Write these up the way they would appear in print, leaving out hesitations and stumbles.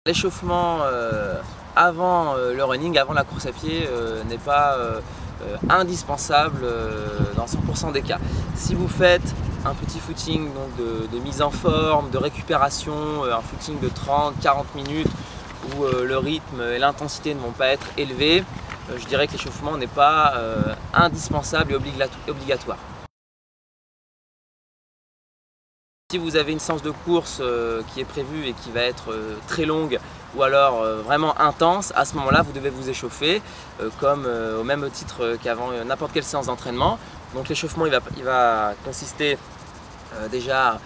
L'échauffement avant le running, avant la course à pied, n'est pas indispensable dans 100% des cas. Si vous faites un petit footing donc de mise en forme, de récupération, un footing de 30-40 minutes où le rythme et l'intensité ne vont pas être élevés, je dirais que l'échauffement n'est pas indispensable et obligatoire. Si vous avez une séance de course qui est prévue et qui va être très longue ou alors vraiment intense, à ce moment-là vous devez vous échauffer comme au même titre qu'avant n'importe quelle séance d'entraînement. Donc l'échauffement il va consister déjà à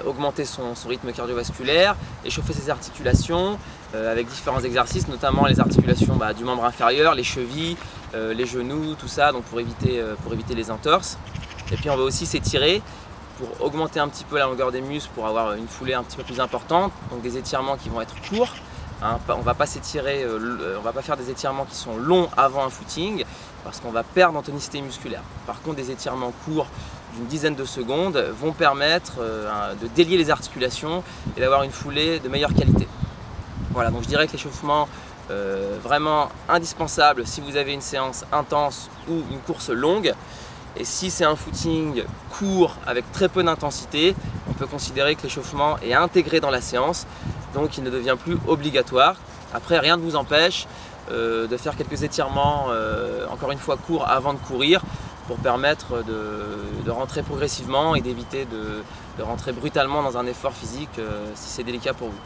augmenter son rythme cardiovasculaire, échauffer ses articulations avec différents exercices, notamment les articulations du membre inférieur, les chevilles, les genoux, tout ça, donc pour éviter les entorses. Et puis on va aussi s'étirer pour augmenter un petit peu la longueur des muscles, pour avoir une foulée un petit peu plus importante, donc des étirements qui vont être courts. On ne va pas s'étirer, on va pas faire des étirements qui sont longs avant un footing parce qu'on va perdre en tonicité musculaire. Par contre, des étirements courts d'une dizaine de secondes vont permettre de délier les articulations et d'avoir une foulée de meilleure qualité. Voilà, donc je dirais que l'échauffement vraiment indispensable si vous avez une séance intense ou une course longue. Et si c'est un footing court avec très peu d'intensité, on peut considérer que l'échauffement est intégré dans la séance, donc il ne devient plus obligatoire. Après, rien ne vous empêche de faire quelques étirements, encore une fois courts, avant de courir, pour permettre de rentrer progressivement et d'éviter de rentrer brutalement dans un effort physique si c'est délicat pour vous.